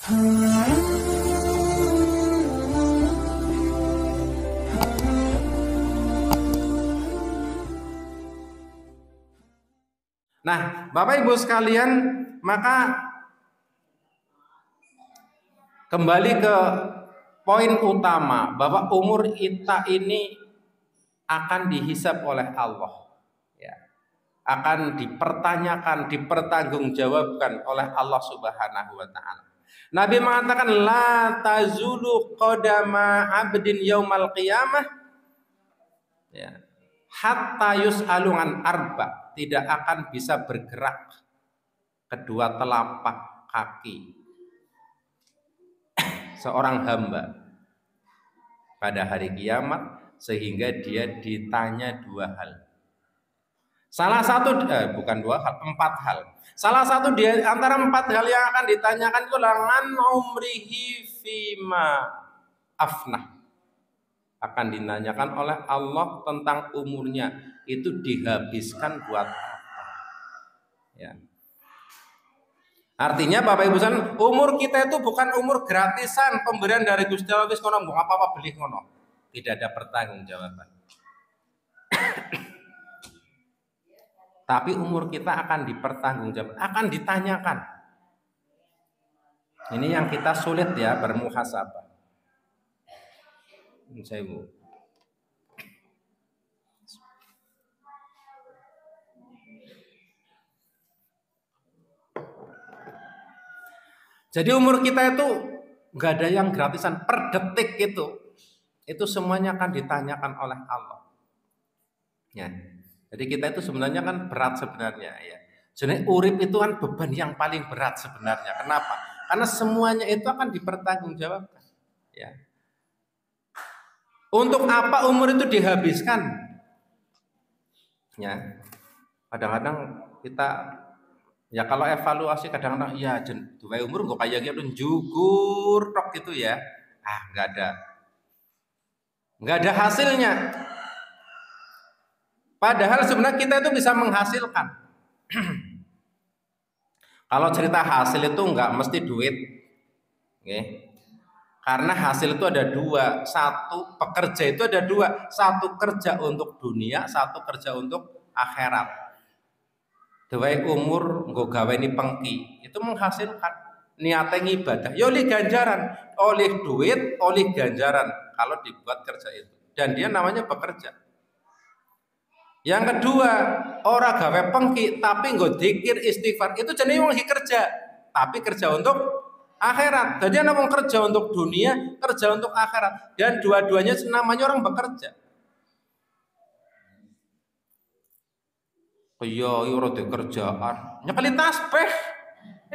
Nah, Bapak Ibu sekalian, maka kembali ke poin utama bahwa umur kita ini akan dihisab oleh Allah, ya. Akan dipertanyakan, dipertanggungjawabkan oleh Allah Subhanahu wa taala. Nabi mengatakan la tazulu qadama 'abdin yaumal qiyamah, ya, hatta yus'alu an arba, tidak akan bisa bergerak kedua telapak kaki seorang hamba pada hari kiamat sehingga dia ditanya dua hal. Salah satu bukan dua hal, empat hal. Salah satu di antara empat hal yang akan ditanyakan itu langan umrihi fima afnah. Akan ditanyakan oleh Allah tentang umurnya itu dihabiskan buat apa? Ya. Artinya Bapak Ibu sekalian, umur kita itu bukan umur gratisan pemberian dari Gusti Allah wis kono mbok apa-apa beli ngono. Tidak ada pertanggungjawaban. Tapi umur kita akan dipertanggungjawabkan, akan ditanyakan. Ini yang kita sulit ya bermuhasabah. Saya Bu. Jadi umur kita itu nggak ada yang gratisan, per detik itu semuanya akan ditanyakan oleh Allah. Ya. Jadi kita itu sebenarnya kan berat sebenarnya ya. Jadi urip itu kan beban yang paling berat sebenarnya. Kenapa? Karena semuanya itu akan dipertanggungjawabkan. Ya. Untuk apa umur itu dihabiskan? Ya. Kadang-kadang kita ya kalau evaluasi kadang-kadang ya duwe umur kok kayak gitu jugur tok gitu ya. Nggak ada hasilnya. Padahal sebenarnya kita itu bisa menghasilkan. Kalau cerita hasil itu nggak mesti duit. Okay. Karena hasil itu ada dua. Satu, pekerja itu ada dua. Satu kerja untuk dunia, satu kerja untuk akhirat. Dewai umur nggo gaweni pengki itu menghasilkan, niatnya ibadah ya oleh ganjaran, oleh duit, oleh ganjaran kalau dibuat kerja itu, dan dia namanya bekerja. Yang kedua, ora gawe pengki tapi nggo dzikir istighfar, itu jenenge wong kerja tapi kerja untuk akhirat. Jadi ana wong kerja untuk dunia, kerja untuk akhirat, dan dua-duanya namanya orang bekerja. Iya, ora de kerjaan. Nyekeli tasbih.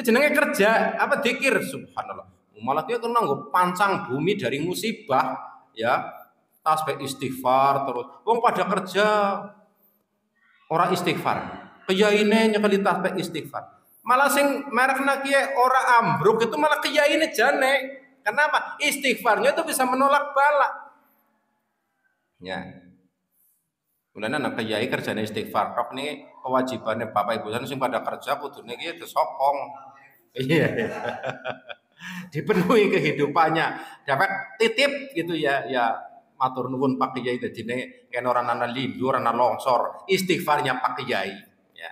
Jenenge kerja, apa dzikir, subhanallah. Malah dia kena nggo pancang bumi dari musibah, ya. Tasbih istighfar terus. Wong pada kerja ora istighfar. Kiyaine nyekeli tasbih istighfar. Malah sing merekna kiye ora ambruk itu malah kiyaine jane. Kenapa? Istighfarnya itu bisa menolak bala. Ya. Mulane anak kiai kerjane istighfar, kok nih kewajibannya Bapak Ibu sing pada kerja kudune iki disokong. Iya. Dipenuhi kehidupannya, dapat titip gitu ya. Ya matur nuwun Pak Kiai dadine ken ora ana lindu, ora ana longsor, istighfarnya Pak Kiai, ya.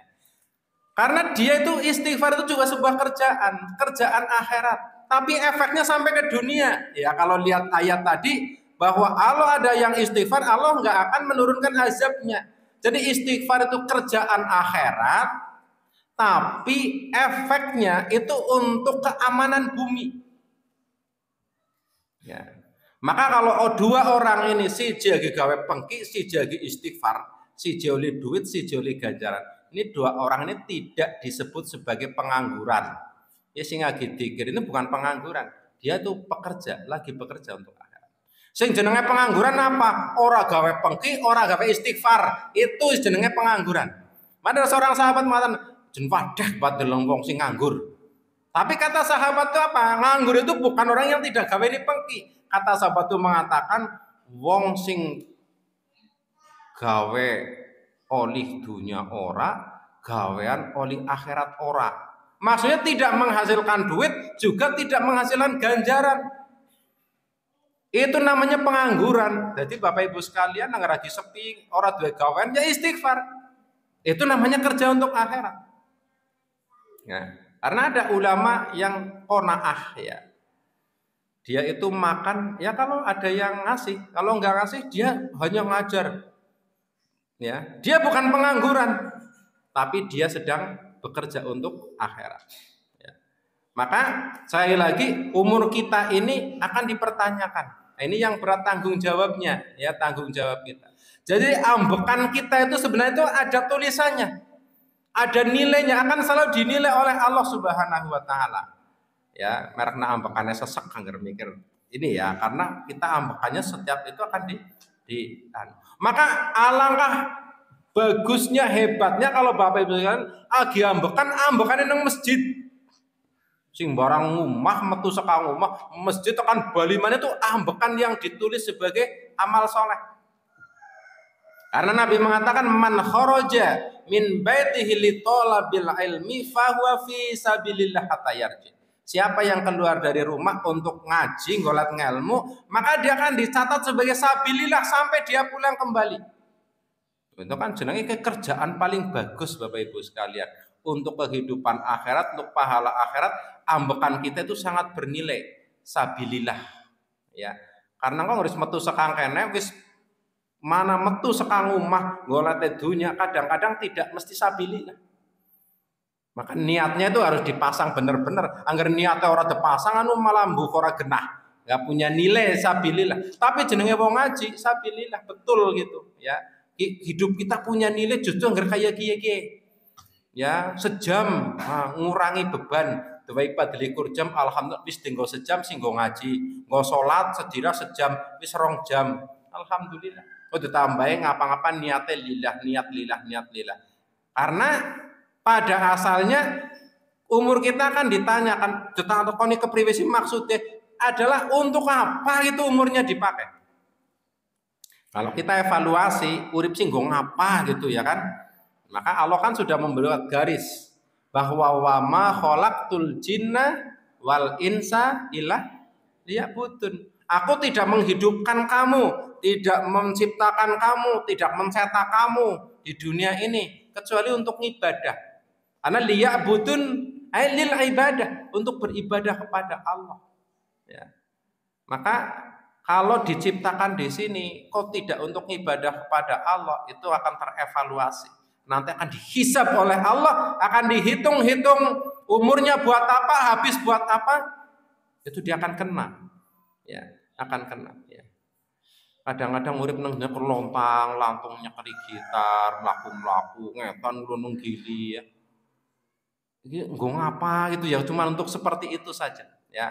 Karena dia itu istighfar itu juga sebuah kerjaan akhirat, tapi efeknya sampai ke dunia. Ya kalau lihat ayat tadi bahwa Allah ada yang istighfar, Allah nggak akan menurunkan azabnya. Jadi istighfar itu kerjaan akhirat, tapi efeknya itu untuk keamanan bumi. Ya. Maka kalau dua orang ini si jagi gawe pengki, si jagi istighfar, si joli duit, si joli ganjaran, ini dua orang ini tidak disebut sebagai pengangguran. Ya sing lagi dikir ini bukan pengangguran, dia tuh pekerja, lagi bekerja untuk akhirat. Sing jenenge pengangguran apa? Ora gawe pengki, ora gawe istighfar. Itu jenenge pengangguran. Ada seorang sahabat mengatakan, "Jen wadah buat deleng wong sing nganggur." Tapi kata sahabat itu apa? Nganggur itu bukan orang yang tidak gawe pengki. Kata sahabat itu mengatakan, wong sing gawe oleh dunia ora, gawean oleh akhirat ora. Maksudnya tidak menghasilkan duit, juga tidak menghasilkan ganjaran. Itu namanya pengangguran. Jadi Bapak Ibu sekalian nang lagi sepi, ora duwe gawean ya istighfar. Itu namanya kerja untuk akhirat. Ya, karena ada ulama yang qanaah ya. Dia itu makan ya kalau ada yang ngasih, kalau enggak ngasih dia hanya ngajar. Ya, dia bukan pengangguran, tapi dia sedang bekerja untuk akhirat. Ya. Maka sekali lagi umur kita ini akan dipertanyakan. Ini yang berat tanggung jawabnya, ya tanggung jawab kita. Jadi ambekan kita itu sebenarnya itu ada tulisannya, ada nilainya, akan selalu dinilai oleh Allah Subhanahu Wa Taala. Ya, merekna ambekannya sesek anggar mikir ini ya, karena kita ambekannya setiap itu akan maka alangkah bagusnya, hebatnya kalau Bapak Ibu sekalian agi ambekan nang masjid. Sing barang ngumah metu saka ngumah masjid tekan balimane itu ambekan yang ditulis sebagai amal soleh. Karena Nabi mengatakan man kharaja min baitihi li talabil ilmi fa huwa fi sabilillah hatta yarji. Siapa yang keluar dari rumah untuk ngaji, ngolat ngelmu, maka dia akan dicatat sebagai sabilillah sampai dia pulang kembali. Itu kan jenenge kerjaan paling bagus Bapak Ibu sekalian. Untuk kehidupan akhirat, untuk pahala akhirat, ambekan kita itu sangat bernilai. Sabilillah. Ya. Karena kok harus metu sekang kene wis mana metu sekang omah golate dunya kadang-kadang tidak mesti sabilillah. Maka niatnya itu harus dipasang bener-bener. Angger niatnya orang dipasang anu malah mbuk ora genah. Enggak punya nilai sabilillah. Tapi jenenge wong ngaji sabilillah betul gitu ya. Hidup kita punya nilai justru angger kaya kiye-kiye. Ya, sejam ngurangi beban. Dewe padlikur jam alhamdulillah wis tinggal sejam sing nggo ngaji. Nggo salat sedira sejam wis 2 jam. Alhamdulillah. Oh ditambahi ngapa-ngapa niate lillah, niat lillah. Karena pada asalnya umur kita akan ditanyakan ditakoni kepriwe sih maksudnya adalah untuk apa itu umurnya dipakai. Kalau kita evaluasi urip sing nggo ngapa gitu ya kan, maka Allah kan sudah membuat garis bahwa wa ma khalaqtul jinna wal insa illa liya'budun. Aku tidak menghidupkan kamu, tidak menciptakan kamu, tidak mencetak kamu di dunia ini kecuali untuk ibadah. Karena liya'budun ay lil ibadah, untuk beribadah kepada Allah. Ya. Maka kalau diciptakan di sini kok tidak untuk ibadah kepada Allah, itu akan terevaluasi. Nanti akan dihisab oleh Allah, akan dihitung-hitung umurnya buat apa, habis buat apa, itu dia akan kena. Ya, akan kena. Ya. Kadang-kadang urip nang kelontang, lantungnya keri gitar, mlaku-mlaku, ngetan lunung gili ya. Ini nggo ngapa gitu ya, cuma untuk seperti itu saja ya.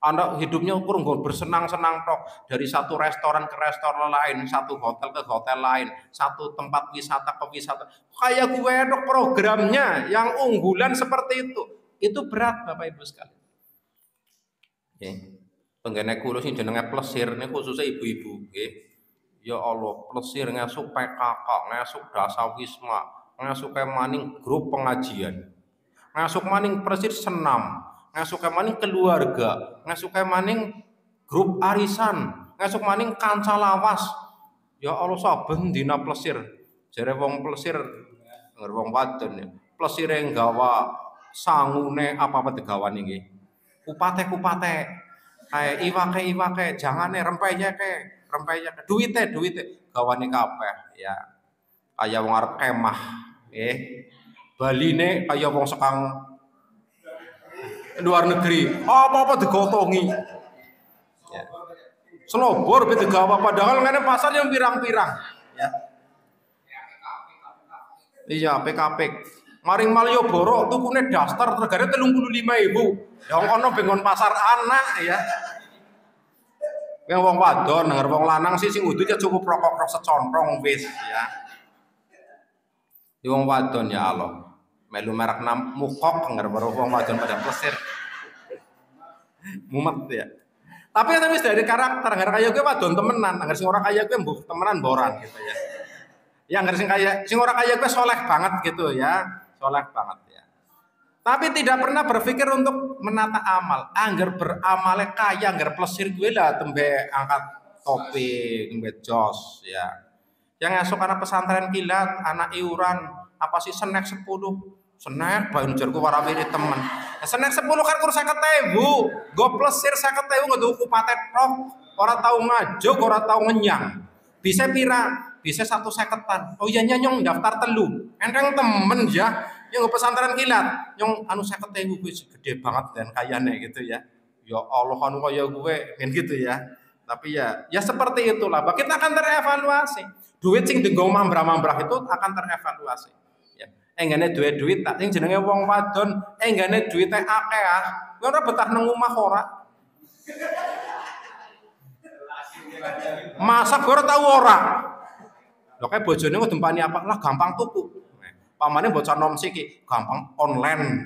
Anda hidupnya ukur nggo bersenang-senang tok, dari satu restoran ke restoran lain, satu hotel ke hotel lain, satu tempat wisata ke wisata. Kayak gue dok programnya yang unggulan seperti itu. Itu berat Bapak Ibu sekalian. Nggih. Tenggene kula sing jenenge Plesir niku khususnya ibu-ibu nggih. Ya Allah, Plesir ngesuk PKK, ngesuk Dasawisma, ngesuk maning grup pengajian. Ngasuk maning persis senam, ngasuk maning keluarga, ngasuk maning grup arisan, ngasuk maning kanca lawas. Ya Allah saben dina Plesir. Jare wong Plesir ngger wong wadon ya. Plesire nggawa sangune apa-apa digawane nggih. Kupate-kupate. Kae iwake, jangane rempeynya duwite gawane kabeh ya. Kaya wong arep kemah nggih. Baline kaya wong sekang luar negeri, apa-apa digotongi. Ya. Selobor be digawa padahal ngene pasar yang pirang-pirang. Ya. Iya, PKP. Maring Malioboro tukune daster regane 35.000. Ya kono bengon pasar anak ya. Yang wong wadon denger wong lanang sih sing udu cukup rokok secontrong wis ya. Di wong wadon ya Allah. Melu merek mukok denger wong wadon pada Plesir. Mumet ya. Tapi kan wis dari karakter, nggak kaya gue wadon temenan, nggak sing ora kaya gue mbok temenan boran gitu ya. Ya nggak sing ora kaya gue soleh banget gitu ya, soleh banget ya. Tapi tidak pernah berpikir untuk menata amal. Angger beramale kaya, angger plesir gue lah tembe angkat topi, tembe jos ya. Yang esok anak pesantren kilat, anak iuran, apa sih snack 10. Snack banjarku warawiri temen. Snack 10 kan kurang 50.000. Go plesir 50.000 ngeduku patet tok. Ora tau ngajuk, ora tau ngenyang. Bisa pira? Bisa 150-an. Oh iya nyong daftar telu. Enteng temen ya. Yang pesantren kilat, yang anu 50.000 gue gede banget dan kayane gitu ya. Ya Allah anu kaya gue kan gitu ya. Tapi ya seperti itulah. Kita akan terevaluasi. Duit sing dienggo mambrah-mambrah itu akan terevaluasi. Ya. Enggane duit tak sing jenenge wong wadon, enggane duwite akeh ah. Kowe ora betah nang omah ora? Masak ora tau ora? Lho kae bojone kok dempani apa? Lah gampang tuku. Pamane bocah nom siki gampang online.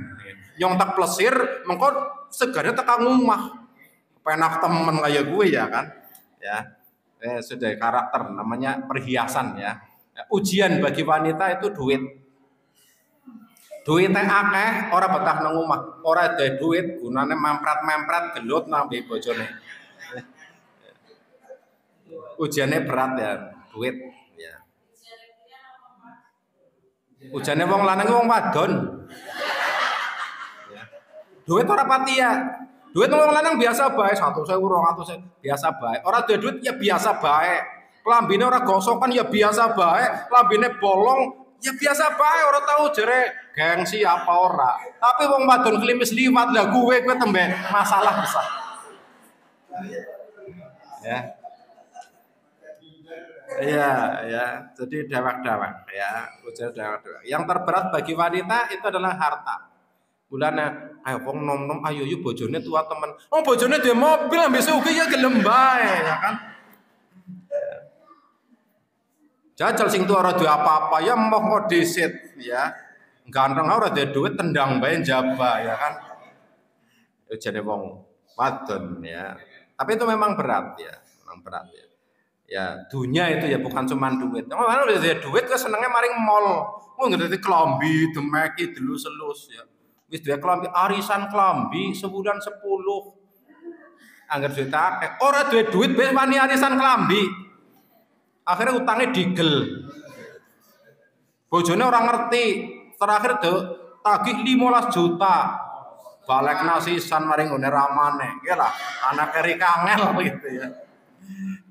Nyong tak plesir mengko segare tekan omah. Penak temen kayak gue ya kan. Ya. Sudah karakter namanya perhiasan ya. Ujian bagi wanita itu duit. Duitnya akeh ora betah nang omah. Ora ada duit gunane mempret-mempret gelut nang bojone. Ujiannya berat ya, duit ya. Ujiannya wong lanang wong wadon. Ya. Duit ora pati ya. Duit wong lanang biasa bae 1.000 200.000 biasa bae. Ora duwe duit ya biasa bae. Klambine ora gosokan ya biasa bae. Klambine bolong ya biasa bae, ora tahu jere gengsi apa ora. Tapi wong wadon klimis liwat lah gue tembe masalah besar. Ya. Iya, ya. Jadi dewek-dewek ya, ujar dewek-dewek. Yang terberat bagi wanita itu adalah harta. Bulane ayo wong nom-nom ayo yuk bojone tua temen. Oh bojone dia mobil ambil sugih ya gelem bae ya kan. Jajal sing tuwa ora duwe apa-apa ya moh disit ya. Ganteng ora duwe duit tendang bae jaba ya kan. Ujane wong wadon ya. Tapi itu memang berat ya, memang berat ya. Ya, dunia itu ya bukan cuma duit. Kalau udah ada duit ke senengnya maring mall. Oh ngerti klambi, demeki, delus-selus ya. Wis duwe klambi arisan klambi sebulan 10. Angger duit akeh. Ora duwe duit wis wani arisan klambi. Akhirnya utangnya digel. Bojone orang ngerti. Terakhir tuh tagih 15 juta. Balek nasisan maring ngene ramane. Ya lah, anak keri kangel gitu ya.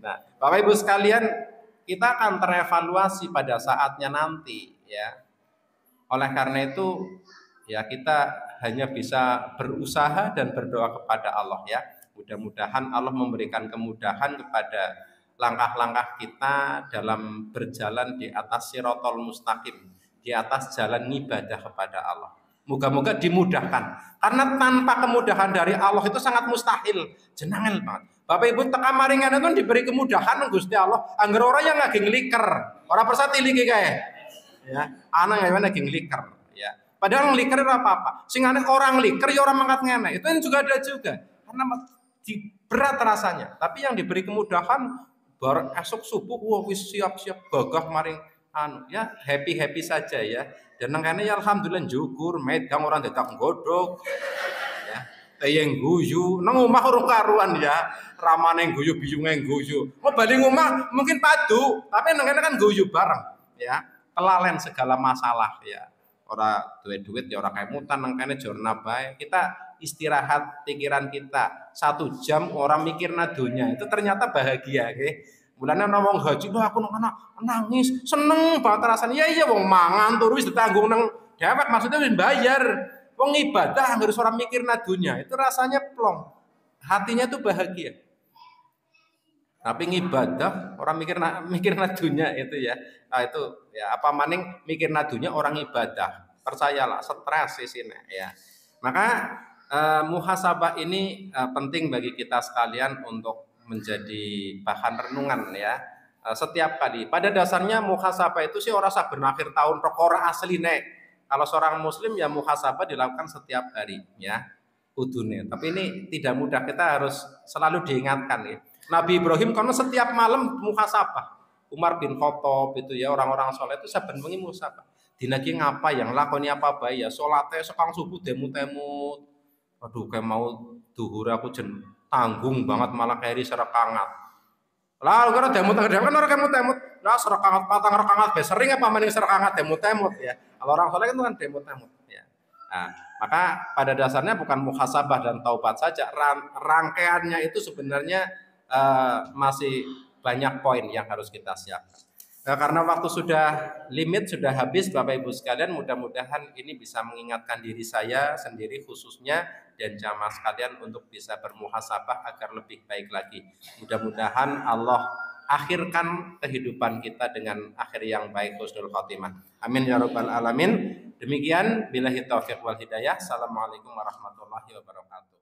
Nah, Bapak Ibu sekalian, kita akan terevaluasi pada saatnya nanti ya. Oleh karena itu ya kita hanya bisa berusaha dan berdoa kepada Allah ya. Mudah-mudahan Allah memberikan kemudahan kepada langkah-langkah kita dalam berjalan di atas sirotol mustaqim, di atas jalan ibadah kepada Allah. Moga-moga dimudahkan. Karena tanpa kemudahan dari Allah itu sangat mustahil, jenangel banget. Bapak Ibu teka maringan itu diberi kemudahan Gusti Allah. Angger orang yang lagi ngeliker, orang persati lagi kayak, ya, anak yang lagi ngeliker, ya. Padahal ngeliker itu apa-apa. Sehingga orang ngeliker ya orang mangkat ngene. Itu yang juga ada juga. Karena berat rasanya. Tapi yang diberi kemudahan, bar esok subuh, wah wis siap-siap gagah maring anu, ya happy saja ya. Dan nangkane ya alhamdulillah syukur, medang orang tetap godok. Yang guyu, nang omah urung karuan ya, ramane guyu biyunge guyu. Mau bali omah mungkin padu, tapi nang kan guyu bareng, ya. Kelalen segala masalah ya. Ora duwe duit ya ora kemutan nang kene jorna bae. Kita istirahat pikiran kita 1 jam orang mikir nadunya. Itu ternyata bahagia nggih. Mulane ana wong haji, lho aku nang nangis, seneng banget rasane. Ya iya wong mangan turu wis ditanggung nang dhewek maksudnya wis bayar. Wong ibadah harus orang mikir nadunya, itu rasanya plong. Hatinya tuh bahagia. Tapi ngibadah orang mikir nadunya itu ya. Nah itu ya apa maning mikir nadunya orang ibadah. Percayalah stres di sini ya. Maka muhasabah ini penting bagi kita sekalian untuk menjadi bahan renungan ya. Setiap kali. Pada dasarnya muhasabah itu sih orang saben akhir tahun perkara asline. Kalau seorang muslim ya muhasabah dilakukan setiap hari ya kudune. Tapi ini tidak mudah, kita harus selalu diingatkan ya. Nabi Ibrahim karena setiap malam muhasabah. Umar bin Khattab itu ya orang-orang soleh itu saben wengi muhasabah. dina iki ngapa yang lakoni apa bae ya salate sekang subuh demut-demut. Aduh kayak mau duhur aku jen tanggung banget malah keri serekangat. Lah kira demut-demut kan orang demut-demut. Lah serekangat patang rekangat be sering apa mending serekangat demut-demut ya. Kalau orang soleh itu kan demut-demut ya. Nah, maka pada dasarnya bukan muhasabah dan taubat saja, rangkaiannya itu sebenarnya masih banyak poin yang harus kita siapkan. Nah, karena waktu sudah limit, sudah habis Bapak Ibu sekalian, mudah-mudahan ini bisa mengingatkan diri saya sendiri khususnya dan jamaah sekalian untuk bisa bermuhasabah agar lebih baik lagi. Mudah-mudahan Allah akhirkan kehidupan kita dengan akhir yang baik, husnul khotimah. Amin ya rabbal alamin. Demikian billahi taufiq wal hidayah. Assalamualaikum warahmatullahi wabarakatuh.